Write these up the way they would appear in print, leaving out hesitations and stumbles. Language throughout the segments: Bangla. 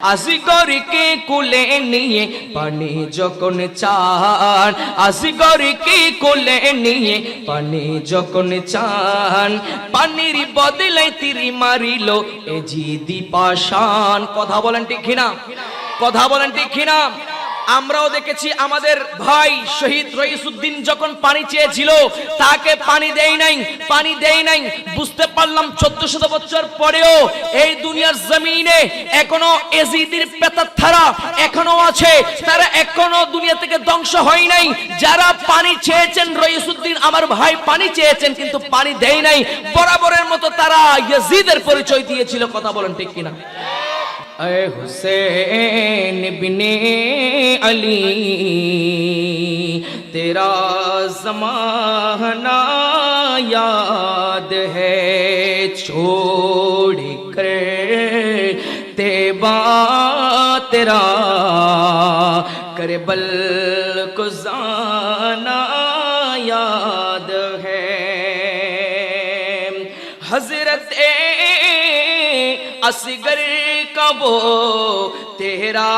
আসগরকে কোলে নিয়ে পানি যখন চান, আসগরকে কোলে নিয়ে পানি যখন চান, পানির বদলে তীর মারিল এ জিদি পাশান। কথা বলেন ঠিক কিনা? কথা বলেন ঠিক কিনা? আমরাও দেখেছি আমাদের ভাই শহীদ রইসউদ্দিন যখন পানি চেয়েছিল তাকে পানি দেয় নাই। বুঝতে পারলাম 1400 বছর পরেও এই দুনিয়ার জমিনে এখনো এজিদির পেতাত্থারা এখনো আছে, তারা এখনো দুনিয়া থেকে ধ্বংস হয় নাই। যারা পানি চেয়েছেন, রইসউদ্দিন আমার ভাই পানি চেয়েছেন কিন্তু পানি দেয় নাই, বরাবরের মতো তারা ইয়াজিদের পরিচয় দিয়েছিল। কথা বলেন ঠিক কিনা? ऐ हुसैन बिने अली तेरा ज़माना याद है, छोड़ कर तेबा तेरा करबल को जाना याद है। हज़रत असगर वो तेरा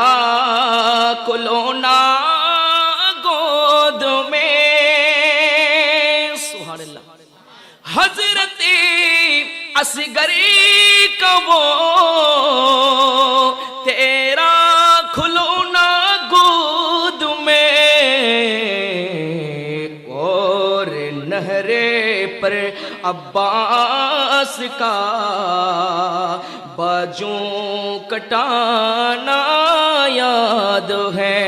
कुलोना गोद में, सुभान अल्लाह। हजरत असगर का वो तेरा खुलोना गोद में, और नहरे पर अब्बास का बाजू कटाना याद है।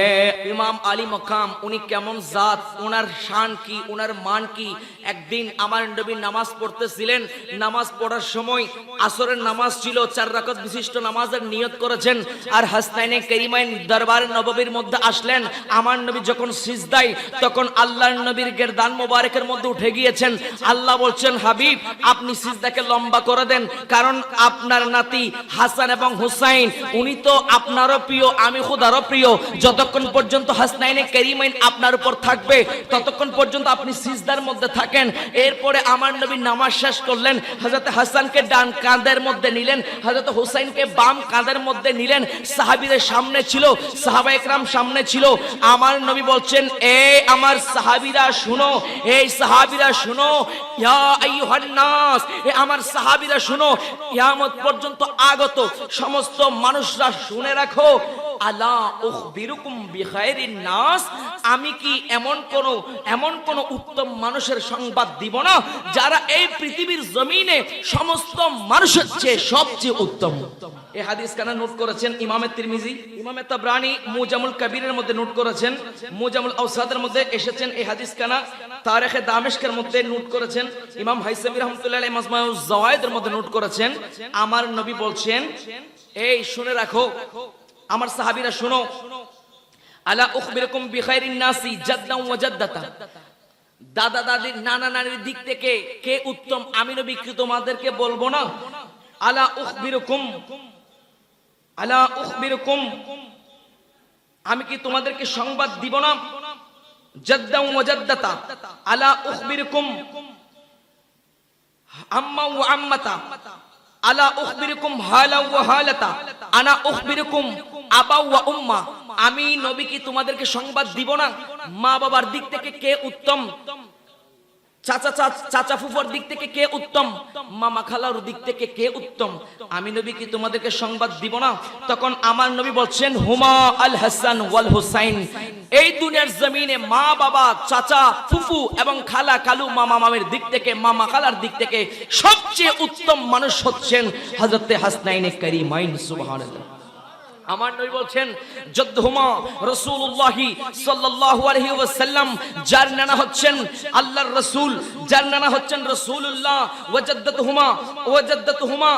ইমাম আলী মকাম উনি কেমন জাত, ওনার শান কি, ওনার মান কি। একদিন আমার নবী নামাজ পড়তেছিলেন, নামাজ পড়ার সময় আসরের নামাজ ছিল, 4 রাকাত বিশিষ্ট নামাজের নিয়ত করেছেন। আর হাসনাইনে কারিমাইন দরবারে নববীর মধ্যে আসলেন। আমার নবী যখন সিজদায়, তখন আল্লাহর নবীর গেরদান মোবারকের মধ্যে উঠে গিয়েছেন। আল্লাহ বলছেন, হাবিব আপনি সিজদাকে লম্বা করে দেন, কারণ আপনার নাতি হাসান এবং হুসাইন উনি তো আপনারও প্রিয়, আমি খোদারও প্রিয়। যতক্ষণ পর্যন্ত হাসনাইনে কারিমাইন আপনার উপর থাকবে ততক্ষণ পর্যন্ত আপনি সিজদার মধ্যে থাকেন। এরপরে আমার নবী নামাজ শেষ করলেন, হযরত হাসানকে ডান কাঁধের মধ্যে নিলেন, হযরত হুসাইনকে বাম কাঁধের মধ্যে নিলেন। সাহাবীদের সামনে ছিল, সাহাবায়ে কেরাম সামনে ছিল। আমার নবী বলছেন, এ আমার সাহাবীরা শুনো, এই সাহাবীরা শুনো, ইয়া আইয়ুহান নাস, এ আমার সাহাবীরা শুনো, কিয়ামত পর্যন্ত আগত সমস্ত মানুষরা শুনে রাখো, আলা উখবিরুকুম বিখায়রিন নাস, আমি কি এমন কোন উত্তম মানুষের সংবাদ দিব না যারা এই পৃথিবীর জমিনে সমস্ত মানুষের চেয়ে সবচেয়ে উত্তম। এই হাদিস কানা নোট করেছেন ইমামে তিরমিজি, ইমামে তাবরানী মুজামুল কবিরের মধ্যে নোট করেছেন, মুজামুল আওসাদের মধ্যে এসেছেন এই হাদিস কানা, তারিখে দামেস্কের মধ্যে নোট করেছেন, ইমাম হাইসামি রাহমাতুল্লাহ আলাইহি মাজমাউজ জাওয়ায়েদের মধ্যে নোট করেছেন। আমার নবী বলছেন, এই শুনে রাখো আমার সাহাবীরা শুনো, আলা উখবিরকুম বিখায়রিন নাসি জাদ্দান ওয়া জাদ্দাতা, দাদা দাদি নানা নানির দিক থেকে কে উত্তম আমি নবী কি তোমাদেরকে বলবো না? আলা উখবিরকুম আমি কি তোমাদেরকে সংবাদ দিব না? জাদ্দান ওয়া জাদ্দাতা, আলা উখবিরকুম আম্মা ওয়া আম্মাতা, আলা উখবিরকুম হালা ওয়া হালাতা, আনা উখবিরকুম আবা ওয়া উম্মা, আমি নবী কি তোমাদেরকে সংবাদ দিব না মা বাবার দিক থেকে কে উত্তম, চাচা ফুফার দিক থেকে কে উত্তম, মামা খালার দিক থেকে কে উত্তম, আমি নবী কি তোমাদেরকে সংবাদ দিব না? তখন আমার নবী বলছেন, হুমা আল হাসান ওয়াল হুসাইন, এই দুনিয়ার জমিনে মা বাবা চাচা ফুফু এবং খালা কালু মামা মামির দিক থেকে, মামা খালার দিক থেকে সবচেয়ে উত্তম মানুষ হচ্ছেন হযরত হাসনাইনে কারিমাইন। সুবহানাল্লাহ। আমার নবী বলছেন, জদ্দুহুমা রাসূলুল্লাহ সাল্লাল্লাহু আলাইহি ওয়াসাল্লাম, যার নানা হচ্ছেন আল্লাহর রাসূল, যার নানা হচ্ছেন রাসূলুল্লাহ, ওয়াজাদ্দাতুহুমা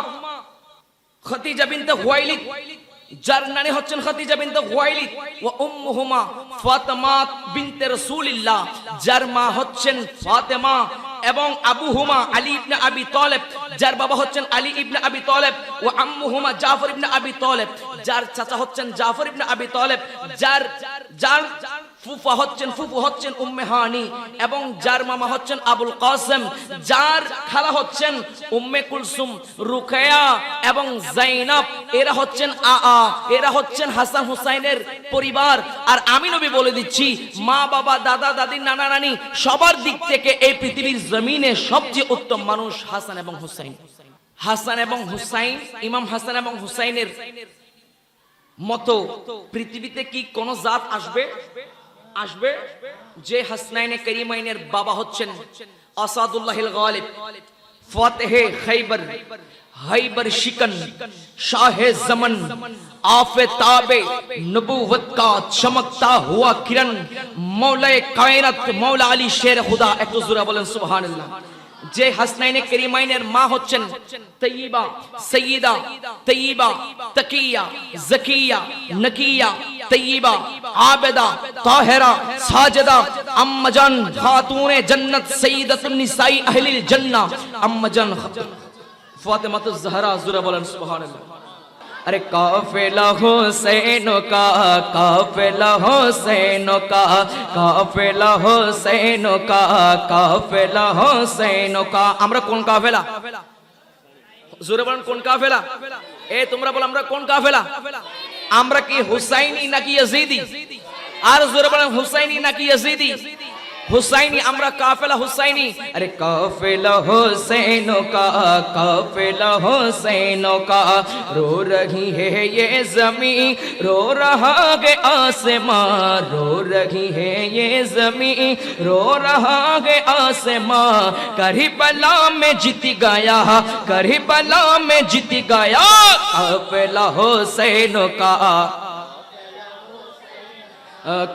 খাদিজা বিনতে হুয়াইলিদ, যার নানি হচ্ছেন খাদিজা বিনতে হুয়াইলিদ, ওয়া উম্মুহুমা ফাতেমা বিনতে রাসূলিল্লাহ, যার মা হচ্ছেন ফাতেমা, এবং আবুহুমা আলী ইবনে আবি তালেব, যার বাবা হচ্ছেন আলী ইবনে আবি তালেব, ও আম্মুহুমা জাফর ইবনে আবি তালেব, যার চাচা হচ্ছেন জাফর ইবনে আবি তালেব, যার ফুফু হচ্ছেন উম্মে হানি এবং যার মামা হচ্ছেন আবুল কাসেম, যার খালা হচ্ছেন উম্মে কুলসুম, রুকায়া এবং জাইনাব এরা হচ্ছেন এরা হচ্ছেন হাসান হুসাইনের পরিবার। আর আমি নবী বলে দিচ্ছি, মা বাবা দাদা দাদি নানা নানি সবার দিক থেকে এই পৃথিবীর জমিনে সবচেয়ে উত্তম মানুষ হাসান এবং হুসাইন। হাসান এবং হুসাইন, ইমাম হাসান এবং হুসাইনের মতো পৃথিবীতে কি কোন জাত আসবে? আসবে যে হাসনাইনে করিমাইনের বাবা হচ্ছেন আসাদুল্লাহিল গালিব, ফাতেহে খাইবার, হাইবার শিকন, शाहे ज़मन, आफ़ताबे नबूवत का चमकता हुआ किरण, मौला कायनात मौला अली शेर खुदा। एक तो ज़रा बोलें सुभान अल्लाह। जे हसनैन करीमाइनेर माँ होच्छेन तय्यिबा, सय्यिदा, तय्यिबा, तकिया, ज़किया, नकिया, तय्यिबा, आबिदा, ताहिरा, साजिदा, अम्मजान खातूने जन्नत, सय्यदतुन निसाई अहलिल जन्ना, अम्मजान फातिमातुज़ ज़हरा। ज़रा बोलें सुभान अल्लाह। अरे काफिला हुसैनो का, काफिला हुसैनो का, काफिला हुसैनो का, काफिला हुसैनो का। আমরা কোন কাফেলা? জোরে বলেন কোন কাফেলা? এ তোমরা বলো আমরা কোন কাফেলা? আমরা কি হুসাইনি নাকি ইয়াজিদি? আর জোরে বলেন হুসাইনি নাকি ইয়াজিদি? हुसैनी, अमरा काफिला हुसैनी। अरे काफिला हुसैनो का, काफिला हुसैनो का, रो रही है ये ज़मीं, रो रहा है आसमां, रो रही है ये ज़मीं, रो रहा है आसमां। करबला में जीत गया, करबला में जीत गया काफिला हुसैनो का,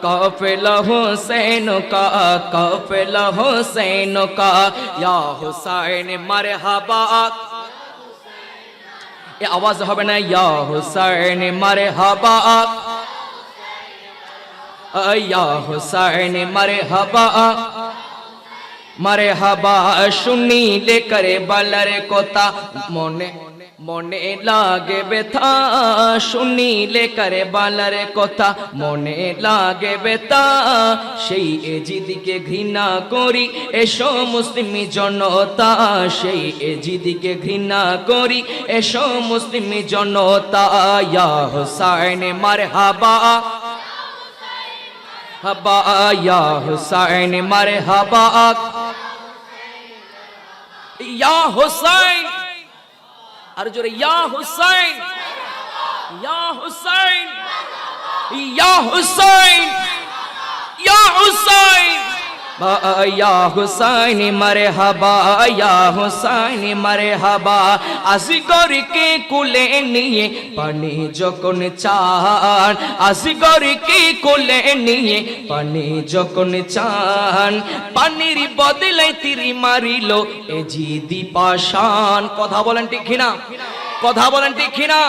काफिला हुसैनो का, काफिला हुसैनो का। या हुसैन मरहबा, ये आवाज হবে না, या हुसैन मरहबा, या हुसैन मरहबा, मरहबा। শুনিলে করে বালার কথা মনে মনে লাগে ব্যথা, শুনিলে করে বালার কথা মনে লাগে ব্যথা। সেই এজিদিকে ঘৃণা করি এসো মুসলিম জনতা, সেই এজিদিকে ঘৃণা করি এসো মুসলিম জনতা। ইয়া হুসাইন মারহাবা, হাবা, ইয়া হুসাইন মারহাবা, ইয়া হুসাইন। আর জোরে ইয়া হুসাইন, ইয়া হুসাইন, ইয়া হুসাইন, ইয়া হুসাইন, ইয়া হুসাইন মারহাবা, ইয়া হুসাইন মারহাবা। আসগরকে কুলে নিয়ে পানি যখন চান, আসগরকে কুলে নিয়ে পানি যখন চান, পানির বদলে তীর মারিল এজিদি পাশান। কথা বলেন ঠিক কিনা? কথা বলেন ঠিক কিনা?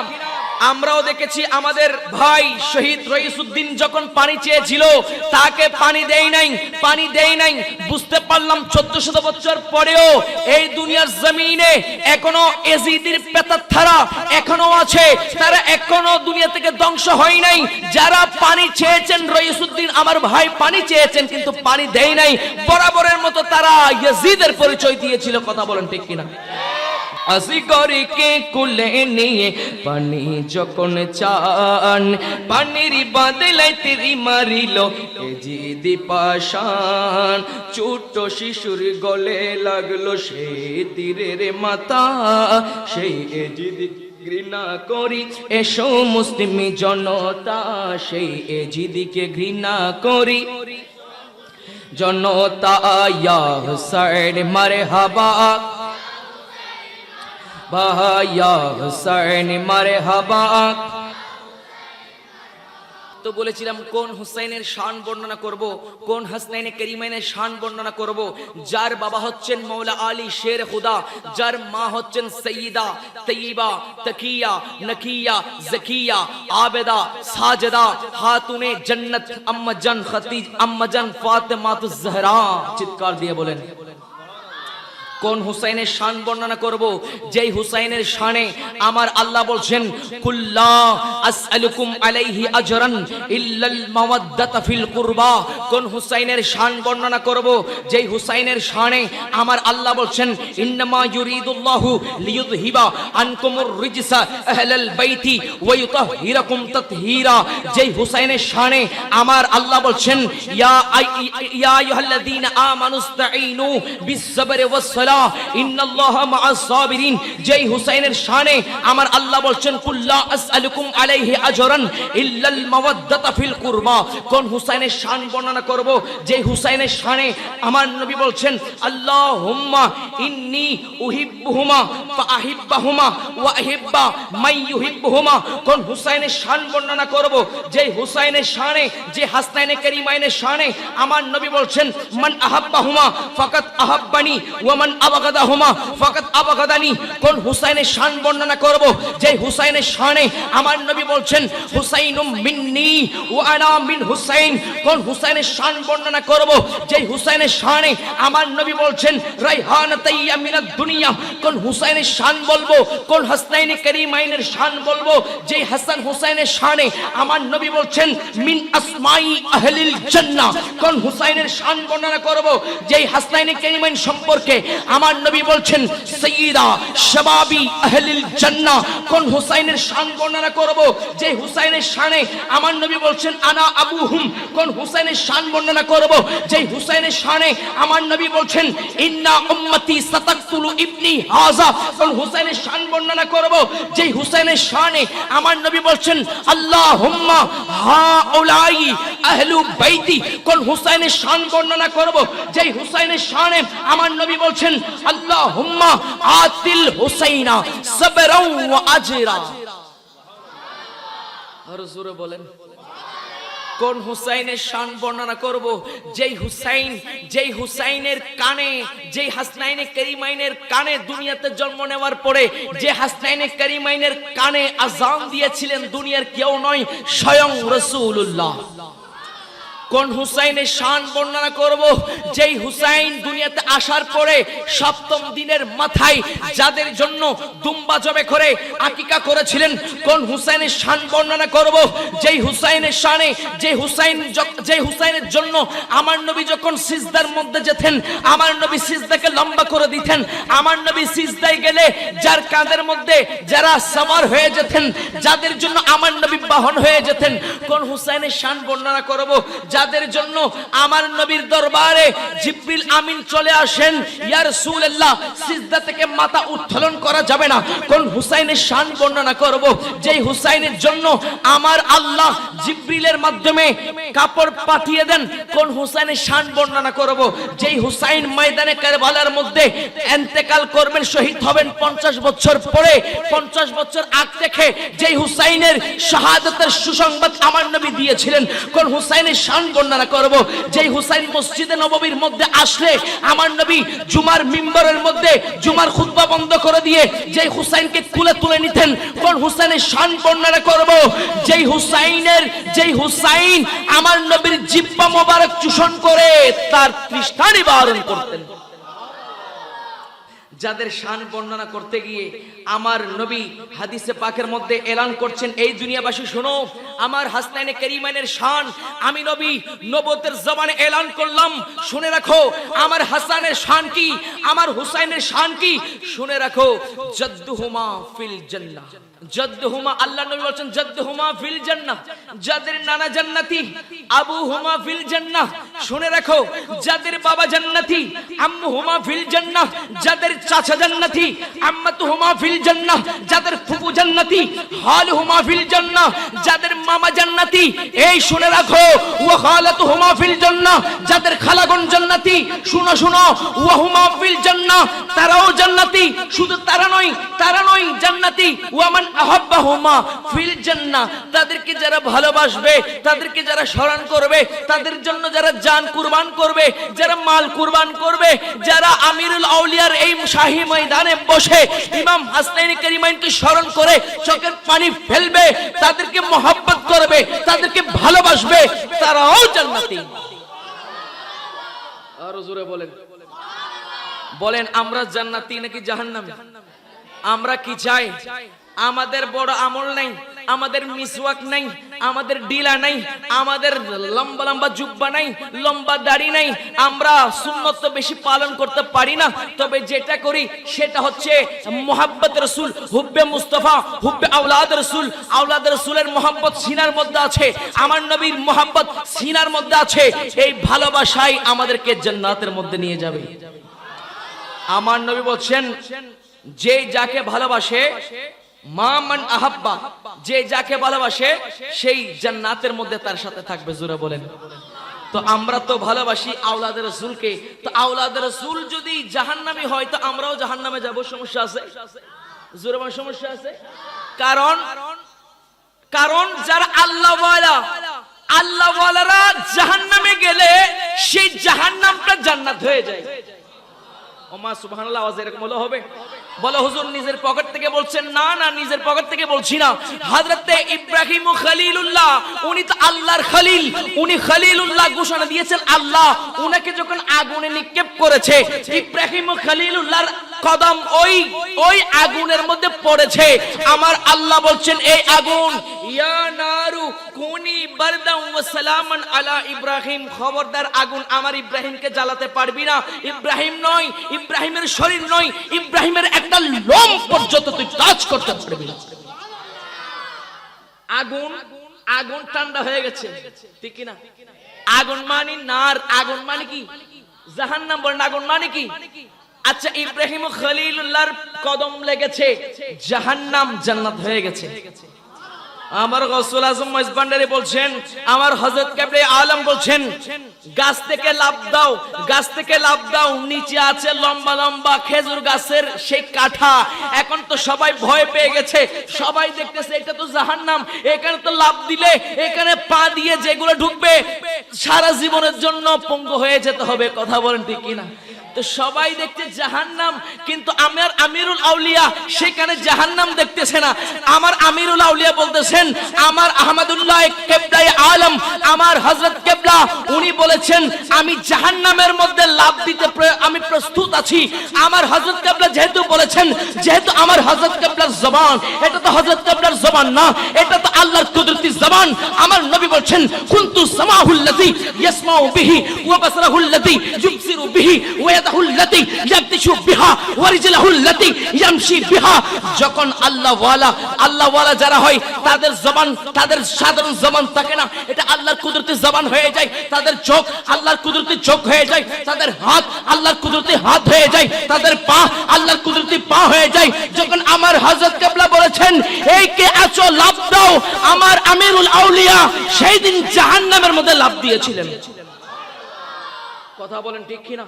আমরাও দেখেছি আমাদের ভাই শহীদ রইসউদ্দিন যখন পানি চেয়েছিল তাকে পানি দেই নাই, পানি দেই নাই। বুঝতে পারলাম 1400 বছর পরেও এই দুনিয়ার জমিনে এখনো এজিদির পেতাত্থারা এখনো আছে, তারা এখনো দুনিয়া থেকে ধ্বংস হয় নাই। যারা পানি চেয়েছেন রইসউদ্দিন আমার ভাই পানি চেয়েছেন কিন্তু পানি দেই নাই, বরাবরের মতো তারা ইয়াজিদের পরিচয় দিয়েছিল। কথা বলেন ঠিক কিনা? আসগরকে কুলে নিয়ে পানি যখন চান, পানির বদলে তীর মারিল এজিদি পাশান। ছোট শিশুর গলে লাগলো সেই তীরের মাথা, সেই এজিদি ঘৃণা করি এসো মুসলিম জনতা, সেই এজিদিকে ঘৃণা করি জনতা। ইয়া হুসাইন মারহাবা, ইয়া হুসাইন মারহাবা। তো বলেছিলাম কোন হুসাইনের শান বর্ণনা করব, কোন হাসনাইনে করিমাইনের শান বর্ণনা করব। যার বাবা হচ্ছেন মৌলা আলী শের খুদা, যার মা হচ্ছেন সৈয়দা, তয়্যিবা, তকিয়া, নকিয়া, ज़किया, आबिदा, साजिदा, खातूने जन्नत, अम्मजान खतीज, अम्मजान फातिमातुज़ ज़हरा। চিৎকার দিয়ে বলেন কোন হুসাইনের শান বর্ণনা করব যেই হুসাইনের শানে আমার আল্লাহ বলছেন কুল্লা আসআলুকুম আলাইহি আজরান ইল্লাল মাওয়াদ্দাতা ফিল কুরবা। কোন হুসাইনের শান বর্ণনা করব যেই হুসাইনের শানে আমার আল্লাহ বলছেন ইন্নামা ইউরিদুল্লাহু লিইয়ুযহিবা আনকুমুর রিজসা আহলাল বাইতি ওয়া ইউতাহহিরাকুম তাতহীরা। যেই হুসাইনের শানে আমার আল্লাহ বলছেন ইয়া আইয়ুহাল্লাযীনা আমানুস্তাঈনু বিস-সাবরি ওয়াস-সালাহ ইন্নাল্লাহা মা'আস সাবিরিন। যেই হুসাইনের শানে আমার আল্লাহ বলছেন কুল্লা আসআলুকুম আলাইহি আজরান ইল্লাল মাওয়াদ্দাতা ফিল কুরবা। কোন হুসাইনের শান বর্ণনা করব যেই হুসাইনের শানে আমার নবী বলছেন আল্লাহুম্মা ইন্নী উহিব্বুহুমা ফাআহিব্বাহুমা ওয়া আহিব্বা মান ইউহিব্বুহুমা। কোন হুসাইনের শান বর্ণনা করব যেই হুসাইনের শানে যে হাসনাইনে কারিমাইনের শানে আমার নবী বলছেন মান আহাব্বাহুমা ফাকাত আহাব্বানি ওয়া মান আবগাদাহুমা ফাকাত আবগাদানি। কোন হুসাইনের শান বর্ণনা করব যেই হুসাইনের শানে আমার নবী বলছেন হুসাইনুম মিন্নি ওয়া আনা মিন হুসাইন। কোন হুসাইনের শান বর্ণনা করব যেই হুসাইনের শানে আমার নবী বলছেন রাইহানাতাইয়া মিনাদ দুনিয়া। কোন হুসাইনের শান বলবো কোন হাসনাইনে কারিমাইনের শান বলবো যেই হাসান হুসাইনের শানে আমার নবী বলছেন মিন আসমাই আহলিল জান্নাহ। কোন হুসাইনের শান বর্ণনা করব যেই হাসনাইনে কারিমাইন সম্পর্কে আমার নবী বলছেন সাইয়্যিদা শাবাবি আহলিল জান্নাহ। কোন হুসাইনের শান বর্ণনা করব যেই হুসাইনের শানে আমার নবী বলছেন আনা আবুহুম। কোন হুসাইনের শান বর্ণনা করব যেই হুসাইনের শানে আমার নবী বলছেন ইন্না উম্মতি সাতাকতুলু ইবনি হাযা। কোন হুসাইনের শান বর্ণনা করব যেই হুসাইনের শানে আমার নবী বলছেন আল্লাহুম্মা হাউলাই আহলু বাইতি। কোন হুসাইনের শান বর্ণনা করব যেই হুসাইনের শানে আমার নবী বলছেন আল্লাহুম্মা আতিল হুসাইনা সাবরাও ওয়া আজরা। আর জোরে বলেন কোন হুসাইনের শান বর্ণনা করব যেই হুসাইনের কানে যেই হাসনাইনে কারিমাইনের কানে দুনিয়াতে জন্ম নেওয়ার পরে যে হাসনাইনে কারিমাইনের কানে আযান দিয়েছিলেন দুনিয়ার কেউ নয় স্বয়ং রাসূলুল্লাহ। কোন হুসাইনের শান বর্ণনা করব যেই হুসাইন দুনিয়াতে আসার পরে সপ্তম দিনের মাথায় যাদের জন্য দুম্বা জবে করে আকিকা করেছিলেন। কোন হুসাইনের শান বর্ণনা করব যেই হুসাইনের শানে যেই হুসাইনের জন্য আমার নবী যখন সিজদার মধ্যে যেতেন আমার নবী সিজদাকে লম্বা করে দিতেন। আমার নবী সিজদায় গেলে যার কাঁধের মধ্যে যারা সওয়ার হয়ে যেতেন যাদের জন্য আমার নবী বাহন হয়ে যেতেন। কোন হুসাইনের শান বর্ণনা করব যাদের জন্য আমার নবীর দরবারে জিবরিল আমিন চলে আসেন ইয়া রাসূলুল্লাহ সিজদা থেকে মাথা উত্তোলন করা যাবে না। কোন হুসাইনের শান বর্ণনা করব যেই হুসাইনের জন্য আমার আল্লাহ জিবরিলের মাধ্যমে কাপড় পাঠিয়ে দেন। কোন হুসাইনের শান বর্ণনা করব যেই হুসাইন ময়দানে কারবালার মধ্যে ইন্তেকাল করবেন শহীদ হবেন 50 বছর পরে 50 বছর আগ থেকে যেই হুসাইনের শাহাদাতের সুসংবাদ আমার নবী দিয়েছিলেন। কোন হুসাইনের শান বর্ণনা করব যেই হুসাইন মসজিদে নববীর মধ্যে আসলে আমার নবী জুমার মিম্বরের মধ্যে জুমার খুতবা বন্ধ করে দিয়ে যেই হুসাইনকে কুলে তুলে নিতেন। কোন হুসাইনের শান বর্ণনা করব যেই হুসাইন আমার নবীর জিহ্বা মোবারক চুষণ করে তার তৃষ্ণা নিবারণ করতেন। যাদের শান বর্ণনা করতে গিয়ে আমার নবী হাদিসে পাকের মধ্যে এলান করছেন এই দুনিয়াবাসী শোনো আমার হাসনাইনে কারিমাইনের শান আমি নবী নবুয়তের জবানে এলান করলাম শুনে রাখো আমার হাসানের শান কি আমার হুসাইনের শান কি শুনে রাখো জাদ্দুহুমা ফিল জান্নাহ জাদ্দুহুমা আল্লাহ নবী বলেন জাদ্দুহুমা ফিল জান্নাহ যাদের নানা জান্নাতি আবুহুমা ফিল জান্নাহ শুনে রাখো যাদের বাবা জান্নাতি আম্মুহুমা ফিল জান্নাহ যাদের চাচা জান্নাতি আম্মাতুহুমা ফিল জান্নাহ যাদের ফুফু জান্নাতি খালুহুমা ফিল জান্নাহ যাদের মামা জান্নাতি এই শুনে রাখো ওয়া খালাতুহুমা ফিল জান্নাহ যাদের খালাগণ জান্নাতি শুনো শুনো ওয়াহুমা ফিল জান্নাহ তারাও জান্নাতি শুধু তারা নয় জান্নাতি ওয়া মান আহাব্বাহুমা ফিল জান্নাহ তাদেরকে যারা ভালোবাসবে তাদেরকে যারা স্মরণ করবে তাদের জন্য যারা জান কুরবান করবে যারা মাল কুরবান করবে যারা আমিরুল আউলিয়ার এই শাহী ময়দানে বসে ইমাম হাসনাইন কারিমাইনকে স্মরণ করে চোখের পানি ফেলবে তাদেরকে মহব্বত করবে তাদেরকে ভালোবাসবে তারাও জান্নাতি। আর জোরে বলেন বলেন আমরা জান্নাতি নাকি জাহান্নামী? আমরা কি চাই? আমাদের বড় আমল নাই, আমাদের মিসওয়াক নাই, আমাদের ডিলা নাই, আমাদের লম্বা লম্বা জুব্বা নাই, লম্বা দাড়ি নাই, আমরা সুন্নত তো বেশি পালন করতে পারি না। তবে যেটা করি সেটা হচ্ছে মুহাব্বত রাসূল, হুব্বে মুস্তাফা, হুব্বে আওলাদ রাসূল। আওলাদ রাসূলের মুহাব্বত সিনার মধ্যে আছে, আমার নবীর মুহাব্বত সিনার মধ্যে আছে। এই ভালোবাসাই আমাদেরকে জান্নাতের মধ্যে নিয়ে যাবে। আমার নবী বলছেন, যে যাকে ভালোবাসে, মা মান আহাব্বা, যে যাকে ভালোবাসে সেই জান্নাতের মধ্যে তার সাথে থাকবে। জোরে বলেন। তো আমরা তো ভালোবাসি আওলাদের রাসূলকে, তো আওলাদের রাসূল যদি জাহান্নামী হয় তো আমরাও জাহান্নামে যাব, সমস্যা আছে? জোরে বলেন, সমস্যা আছে? কারণ যারা আল্লাহ ওয়ালা, আল্লাহ ওয়ালারা জাহান্নামে গেলে সেই জাহান্নামটা জান্নাত হয়ে যায়। ওমা সুবহানাল্লাহ, আওয়াজ এরকম হলো হবে? বলো হুজুর নিজের পকেট থেকে বলছেন? না না, নিজের পকেট থেকে বলছি না। হযরতে ইব্রাহিম খলিলুল্লাহ, উনি তো আল্লাহর খলিল, উনি খলিলুল্লাহ ঘোষণা দিয়েছেন। আল্লাহ উনাকে যখন আগুনে নিক্ষেপ করেছে, ইব্রাহিম খলিলুল্লাহর কদম ওই আগুনের মধ্যে পড়েছে। আমার আল্লাহ বলছেন, এই আগুন, ইয়া নারু কুনি বারদান ওয়া সালামান আলা ইব্রাহিম, খবরদার আগুন আমার ইব্রাহিমকে জ্বালাতে পারবি না। ইব্রাহিম নয়, ইব্রাহিমের শরীর নয়, ইব্রাহিমের একটা লোম পর্যন্ত তুই টাচ করতে পারবি না। আগুন ঠান্ডা হয়ে গেছে, ঠিক কি না? আগুন মানে নার, আগুন মানে কি? জাহান্নাম। বলেন আগুন মানে কি? আচ্ছা, ইব্রাহিম খলিলুল্লাহর কদম লেগেছে, জাহান্নাম জান্নাত হয়ে গেছে। আমার গৌসুল আজম মজবান্ডারি বলছেন, আমার হযরত কেবলে আলম বলছেন, গাছ থেকে লাফ দাও, গাছ থেকে লাফ দাও, নিচে আছে লম্বা লম্বা খেজুর গাছের সেই কাঠা। এখন তো সবাই ভয় পেয়ে গেছে, সবাই দেখতেছে এটা তো জাহান্নাম, এখানে তো লাফ দিলে এখানে পা দিয়ে যেগুলো ঢুকবে সারা জীবনের জন্য পঙ্গু হয়ে যেতে হবে। কথা বলেন ঠিক কিনা? তো সবাই দেখছে জাহান্নাম, কিন্তু আমার আমিরুল আউলিয়া সেখানে জাহান্নাম দেখতেছে না। আমার আমিরুল আউলিয়া বলতেছেন, আমার আহমদুল্লাহ কেবলাই আলম, আমার হযরত কেবলা, উনি বলেছেন আমি জাহান্নামের মধ্যে লাফ দিতে আমি প্রস্তুত আছি। আমার হযরত কেবলা যেহেতু বলেছেন, যেহেতু আমার হযরত কেবলার জবান, এটা তো হযরত কেবলার জবান না, এটা তো আল্লাহর কুদরতি জবান। আমার নবী বলছেন, কুনতু সামাহুল্লাযী ইয়াসমাউ বিহি ওয়া বাসরাহুল্লাযী ইউবসিরু বিহি ওয়া ইয়াদাহুল্লাযী ইয়াবতিশু বিহা ওয়া রিজলাহুল্লাযী ইয়ামশি বিহা। যখন আল্লাহ ওয়ালা যারা হয় তাদের জবান, তাদের সাধারণ জবান থাকে না, এটা আল্লাহর কুদরতি জবান হয়ে যায়। তাদের চোখ আল্লাহর কুদরতি চোখ হয়ে যায়, তাদের হাত আল্লাহর কুদরতি হাত হয়ে যায়, তাদের পা আল্লাহর কুদরতি পা হয়ে যায়। যখন আমার হযরত কেবলা বলেছেন, এই কে আছো লাফ দাও, আমার আমিরুল আউলিয়া সেই দিন জাহান্নামের মধ্যে লাফ দিয়েছিলেন। কথা বলেন ঠিক কিনা?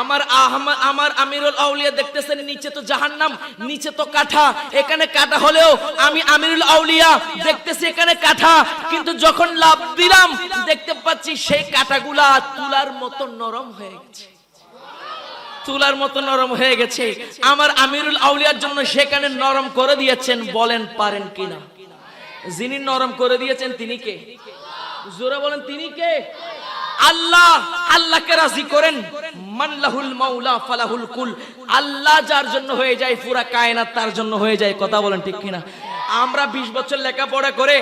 আমার আমিরুল আউলিয়া দেখতেছেন নিচে তো জাহান্নাম, নিচে তো কাঠা, এখানে কাঠা হলেও আমি আমিরুল আউলিয়া দেখতেছি এখানে কাঠা, কিন্তু যখন লাফ দিলাম দেখতে পাচ্ছি সেই কাঠাগুলা তুলার মতো নরম হয়ে গেছে, তুলার মতো নরম হয়ে গেছে। আমার আমিরুল আউলিয়ার জন্য সেখানে নরম করে দিয়েছেন। বলেন পারেন কিনা? যিনি নরম করে দিয়েছেন তিনি কে? জোরে বলেন, তিনি কে? আল্লাহ। আল্লাহকে রাজি করেন, মান লাহুল মাওলা ফালাহুল কুল। আল্লাহ যার জন্য হয়ে যায় পুরা কায়নাত তার জন্য হয়ে যায়। কথা বলেন ঠিক কিনা? আমরা 20 বছর লেখাপড়া করে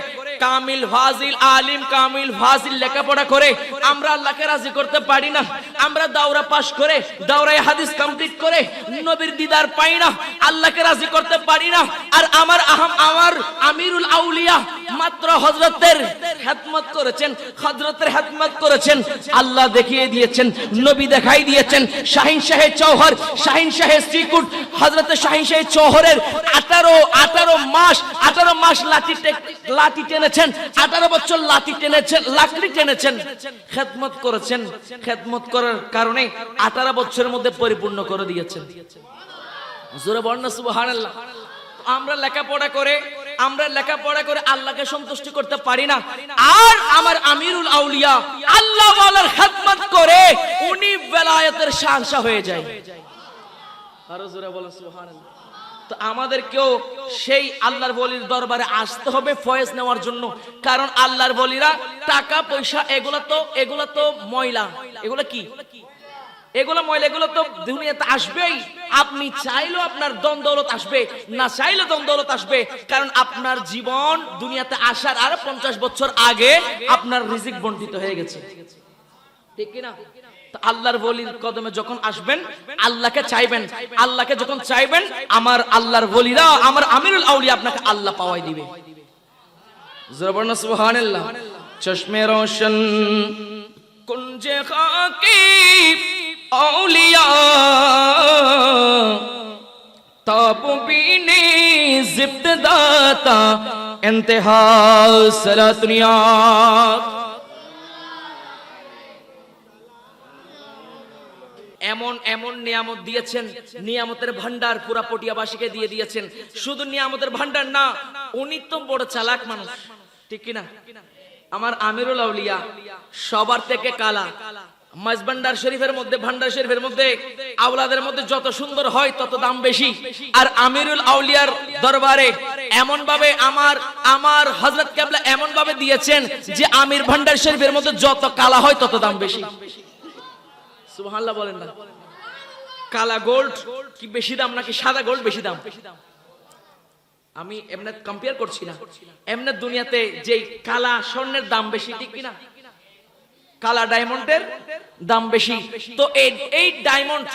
কামিল ফাজিল আলিম, কামিল ফাজিল লেখাপড়া করে আমরা আল্লাহকে রাজি করতে পারি না। আমরা দাওরা পাস করে, দাওরায়ে হাদিস কমপ্লিট করে নবীর দিদার পাই না, আল্লাহকে রাজি করতে পারি না। আর আমার আমিরুল আউলিয়া মাত্র হযরতের খেদমত করেছেন, হযরতের খেদমত করেছেন, আল্লাহ দেখিয়ে দিয়েছেন, নবী দেখাই দিয়েছেন। শাহিন শাহে চৌহর, শাহিন শাহে শ্রীকুট, হযরতে শাহিন শাহে চৌহরের 18 মাস লাঠি টেনেছেন, 18 বছর লাকড়ি টেনেছেন, খেদমত করেছেন। খেদমত করার কারণে 18 বছরের মধ্যে পরিপূর্ণ করে দিয়েছেন। জোরে বলেন সুবহানাল্লাহ। আমরা লেখাপড়া করে আল্লাহকে সন্তুষ্ট করতে পারি না। আর আমার আমিরুল আউলিয়া আল্লাহ ওয়ালার খেদমত করে উনি বেলায়েতের শাহনশাহ হয়ে যায়। আরো জোরে বলেন সুবহানাল্লাহ। তো আমাদেরকেও সেই আল্লাহর ওলির দরবারে আসতে হবে ফয়েজ নেওয়ার জন্য। কারণ আল্লাহর ওলিরা টাকা পয়সা এগুলা তো ময়লা, এগুলা কি? এগুলো ময়লা, এগুলো তো দুনিয়াতে আসবেই। আপনি চাইলেও আপনার ধন দৌলত আসবে, না চাইলেও ধন দৌলত আসবে, কারণ আপনার জীবন দুনিয়াতে আসার আরো 50 বছর আগে আপনার রিজিক বন্টিত হয়ে গেছে, ঠিক কিনা? আল্লাহর ওলির কদমে যখন আসবেন আল্লাহকে চাইবেন, আল্লাহকে যখন চাইবেন আমার আল্লাহর ওলিরা, আমার আমিরুল আউলিয়া আপনাকে আল্লাহ পাওয়াই দিবে। জবরদস্ত সুবহানাল্লাহ। চশমে রোশন কুঞ্জে খাকি আউলিয়া তাব বিনে জিব্ত দাতা ইন্তেহা সালাত নিয়াত। এমন এমন নিয়ামত দিয়েছেন, নিয়ামতের ভান্ডার পুরা পটিয়াবাসীকে দিয়ে দিয়েছেন। শুধু নিয়ামতের ভান্ডার না, উনি তো বড় চালাক মানুষ, ঠিক কিনা? আমার আমিরুল আউলিয়া সবার থেকে কালা। মাঝভান্ডার শরীফের মধ্যে, ভান্ডার শরীফের মধ্যে আওলাদের মধ্যে যত সুন্দর হয় তত দাম বেশি। আর আমিরুল আউলিয়ার দরবারে এমন ভাবে আমার হযরত কেবলা এমন ভাবে দিয়েছেন যে আমির ভান্ডার শরীফের মধ্যে যত কালা হয় তত দাম বেশি। সুবহানাল্লাহ বলেন না? কালা গোল্ড কি বেশি দাম নাকি সাদা গোল্ড বেশি দাম? আমি এমনি কম্পেয়ার করছি না, এমনি দুনিয়াতে যে কালা স্বর্ণের দাম বেশি, ঠিক কিনা? কালা ডায়মন্ডের দাম বেশি। তো এই ডায়মন্ড,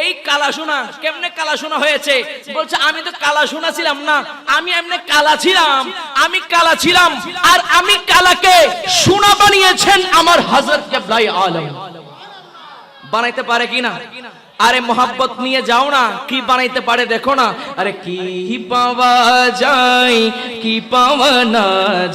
এই কালা সোনা কেমনে কালা সোনা হয়েছে? বলছে আমি তো কালা সোনা ছিলাম না, আমি এমনি কালা ছিলাম, আমি কালা ছিলাম, আর আমি কালাকে সোনা বানিয়েছেন আমার হযরত কেবলা আলম। বানাইতে পারে কিনা? আরে মোহাব্বত নিয়ে যাও না, কি বানাইতে পারে দেখো না। আরে কি পাওয়া যায়, কি পাওয়া না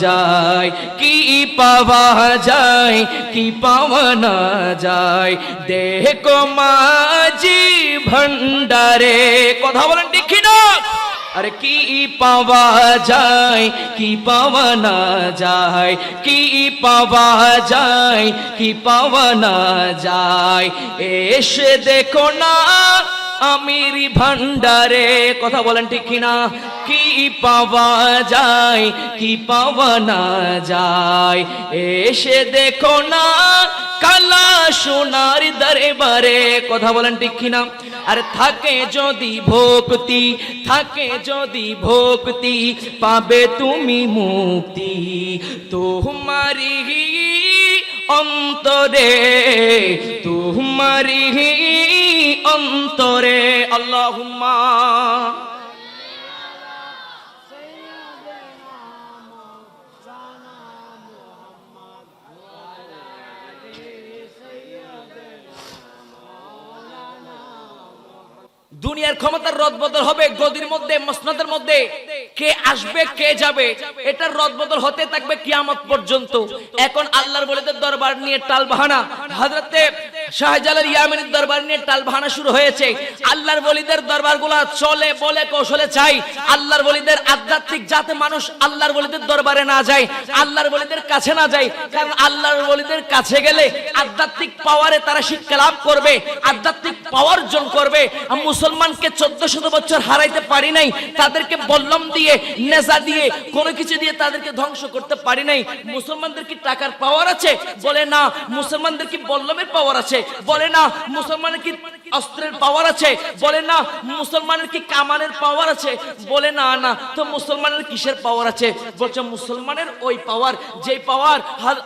যায়, কি পাওয়া যায়, কি পাওয়া না যায়, দেখো মাঝি ভান্ডারে। কথা বলেন ঠিক কিনা? আরে কি পাওয়া যায়, কি পাওয়া না যায়, কি পাওয়া যায়, কি পাওয়া না যায়, এসে দেখো না আমির ভান্ডারে। কথা বলেন ঠিক কিনা? কি পাওয়া যায়, কি পাওয়া না যায়, এসে দেখো না কালা সোনার দরবারে। কথা বলেন ঠিক কিনা? আরে থাকে যদি ভক্তি, থাকে যদি ভক্তি, পাবে তুমি মুক্তি তোমারি অন্তরে, তোমারি অন্তরে। আল্লাহুম্মা দুনিয়ার ক্ষমতার রদবদল হবে, গদির মধ্যে, মসনদের মধ্যে কে আসবে কে যাবে, এটার রদবদল হতে থাকবে কিয়ামত পর্যন্ত। এখন আল্লাহর ওলিদের দরবার নিয়ে টালবাহানা, হযরতে শাহজালাল ইয়ামানির দরবার নিয়ে টালবাহানা শুরু হয়েছে। আল্লাহর ওলিদের দরবারগুলো চলে বলে কৌশলে চাই। আল্লাহর ওলিদের আধ্যাত্মিক যাতে মানুষ আল্লাহর ওলিদের দরবারে না যায়, আল্লাহর ওলিদের কাছে না যায়, কারণ আল্লাহর ওলিদের কাছে গেলে আধ্যাত্মিক পাওয়ারে তারা শিক্ষা লাভ করবে, আধ্যাত্মিক পাওয়ার অর্জন করবে। মুসলমানকে 1400 বছর হারাইতে পারি নাই, তাদেরকে বল্লম দিয়ে, নেজা দিয়ে, কোনো কিছু দিয়ে তাদেরকে ধ্বংস করতে পারি নাই। মুসলমানদের কি টাকার পাওয়ার আছে? বলে না। মুসলমানদের কি বল্লমের পাওয়ার আছে? বলে না। মুসলমানের কি অস্ত্রের পাওয়ার আছে? বলে না। মুসলমানের কি কামানের পাওয়ার আছে? বলে না। না তো মুসলমানের কিসের পাওয়ার আছে? বলছে মুসলমানের ওই পাওয়ার, যে পাওয়ার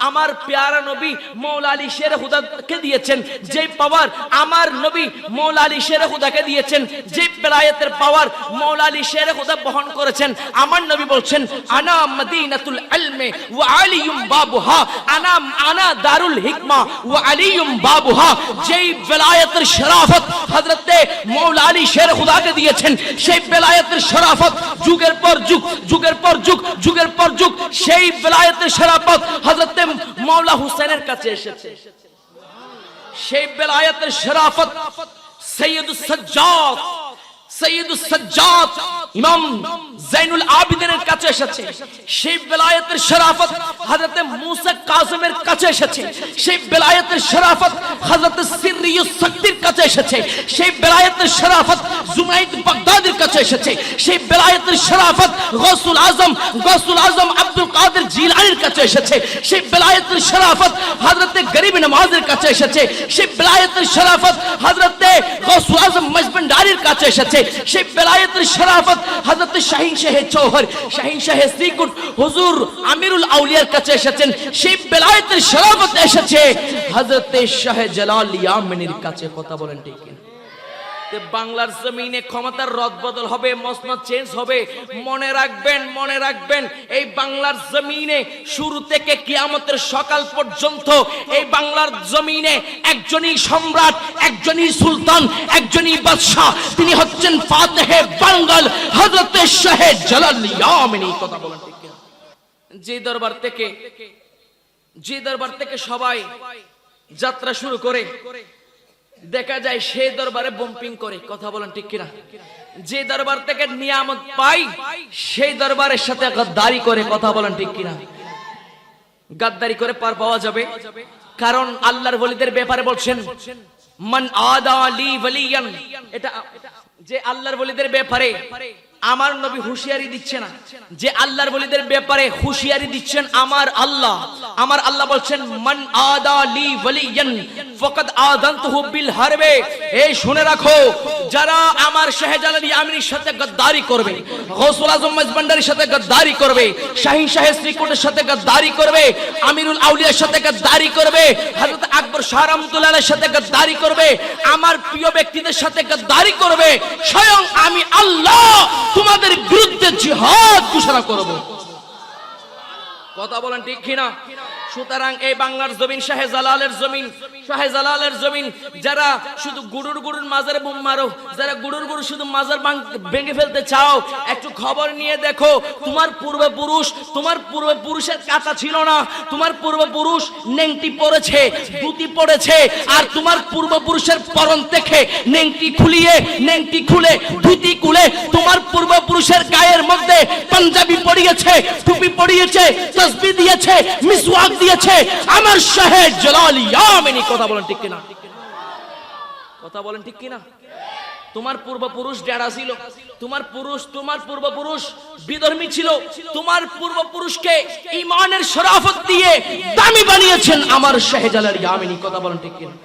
আমার প্যারা নবী মৌলা আলী শের খুদাকে দিয়েছেন, যে পাওয়ার আমার নবী মৌলা আলী শের খুদাকে দিয়েছেন, যে বেলায়েতের পাওয়ার মৌলা আলী শের খুদা বহন করেছেন। আমার নবী বলছেন আনা মদিনাতুল ইলমি ওয়া আলিয়ুম বাবুহা, আনা দারুল হিকমা ওয়া আলিয়ুম বাবুহা। যেই বেলায়েতের শরাফত হযরতে মৌলা আলী শের খুদাকে দিয়েছেন, সেই বেলায়েতের শরাফত যুগের পর যুগ, যুগের পর যুগ, যুগের পর যুগ সেই বেলায়েতের শরাফত হযরতে মৌলা হুসাইনের কাছে এসেছে। সেই বেলায়েতের শরাফত সৈয়দুস সাজ্জাদ, সৈয়দুস সাজ্জাদ ইমাম জাইনুল আবিদিনের কাছে এসেছে। সেই বেলায়েতের শরাফত হযরত মুসা কাযিমের কাছে এসেছে, সেই বেলায়েতের শরাফত হযরত সিররিয়ুস সাকতির কাছে এসেছে, সেই বেলায়েতের শরাফত জুনাইদ বাগদাদির কাছে এসেছে, সেই বেলায়েতের শরাফত গৌসুল আজম আব্দুল কাদের জিলানীর কাছে এসেছে, সেই বেলায়েতের শরাফত হযরত গরিব নওয়াজের কাছে এসেছে, সেই বেলায়েতের শরাফত হযরত গৌসুল আজম মজবন্ডারির কাছে এসেছে, সেই বেলায়েতের শরাফত হযরত শাহিন শাহে চৌহর, শাহিন শাহে শ্রীকুট হুজুর আমিরুল আউলিয়ার কাছে এসেছেন, সেই বেলায়েতের শরাফত এসেছে হযরত শাহ জালাল ইয়ামানির কাছে। কথা বলেন ঠিক কিনা? বাংলার জমিনে ক্ষমতার রদবদল হবে, মসনদ চেঞ্জ হবে। মনে রাখবেন এই বাংলার জমিনে শুরু থেকে কিয়ামতের সকাল পর্যন্ত এই বাংলার জমিনে একজনই সম্রাট, একজনই সুলতান, একজনই বাদশাহ, তিনি হচ্ছেন ফাতেহে বাঙ্গাল হযরত শাহ জালাল ইয়ামানি। কথা বলেন ঠিক কিনা? যে দরবার থেকে সবাই যাত্রা শুরু করে, দেখা যায় সেই দরবারে বম্পিং করে। কথা বলেন ঠিক কিনা? যে দরবার থেকে নিয়ামত পাই সেই দরবারের সাথে গাদ্দারি করে। কথা বলেন ঠিক কিনা? গাদ্দারি করে পার পাওয়া যাবে, কারণ আল্লাহর ওলিদের ব্যাপারে বলছেন মান আদা লি ওয়ালিয়ান। এটা যে আল্লাহর ওলিদের ব্যাপারে আমার নবী হুঁশিয়ারি দিচ্ছে না, যে আল্লাহর ওলিদের ব্যাপারে হুঁশিয়ারি দিচ্ছেন আমার আল্লাহ বলছেন মান আদা লি ওয়ালিয়ান ফাকাদ আযানতুহু বিল হারবে। এই শুনে রাখো, যারা আমার শাহ জালাল ইয়ামানির সাথে গাদ্দারি করবে, গৌসুল আজম মজবন্ডারির সাথে গাদ্দারি করবে, শাহিন শাহ শ্রীকুটের সাথে গাদ্দারি করবে, আমিরুল আউলিয়ার সাথে গাদ্দারি করবে, হযরত আকবর শাহ রহমাতুল্লাহ আলাইহির সাথে গাদ্দারি করবে, আমার প্রিয় ব্যক্তিদের সাথে গাদ্দারি করবে, স্বয়ং আমি আল্লাহ তোমাদের বিরুদ্ধে জিহাদ ঘোষণা করব। কথা বলেন ঠিক কিনা? সুতরাং এই বাংলার জমিন শাহ জালালের জমিন, যারা শুধু গুরুর মাজারে বোম মারো, যারা গুরুর শুধু মাজার ভেঙে ফেলতে চাও, একটু খবর নিয়ে দেখো, তোমার পূর্বপুরুষের কাঁচা ছিল না, তোমার পূর্বপুরুষ নেংটি পড়েছে, ধুতি পড়েছে, আর তোমার পূর্বপুরুষের পরন থেকে নেংটি খুলে ধুতি খুলে তোমার পূর্বপুরুষের গায়ের মধ্যে পাঞ্জাবি পরিয়েছে, টুপি পরিয়েছে, তাসবিহ দিয়েছে, মিসওয়াক দিয়েছে আমার শাহ জালাল ইয়ামানি। কথা বলেন ঠিক কিনা? কথা বলেন ঠিক কিনা? তোমার পূর্বপুরুষ ডেরা ছিল, তোমার পূর্বপুরুষ বিধর্মী ছিল, তোমার পূর্বপুরুষকে ঈমানের শরাফত দিয়ে দামি বানিয়েছেন আমার শাহ জালাল ইয়ামানি। কথা বলেন ঠিক কিনা?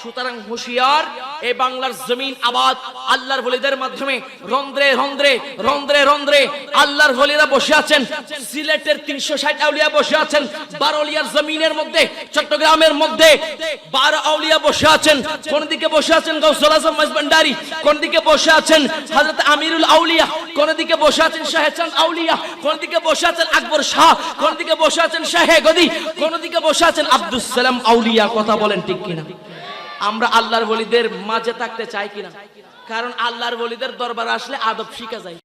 সুতরাং হুঁশিয়ার, এই বাংলার জমিন আবাদ আল্লাহর ওলিদের মাধ্যমে। রন্ধ্রে আল্লাহর ওলিরা বসে আছেন, সিলেটের 360 আউলিয়া বসে আছেন, বারোলিয়ার জমিনের মধ্যে, চট্টগ্রামের মধ্যে 12 আউলিয়া বসে আছেন। কোন দিকে বসে আছেন গৌসুল আজম মজবন্ডারি, কোন দিকে বসে আছেন হযরত আমিরুল আউলিয়া, কোন দিকে বসে আছেন শাহচাঁদ আউলিয়া, কোন দিকে বসে আছেন আকবর শাহ, কোন দিকে বসে আছেন শাহে গদি, কোন দিকে বসে আছেন আব্দুস সালাম আউলিয়া। কথা বলেন ঠিক কিনা? আমরা আল্লাহর ওলিদের মাঝে থাকতে চাই কিনা? কারণ আল্লাহর ওলিদের দরবার আসলে আদব শিখা যায়।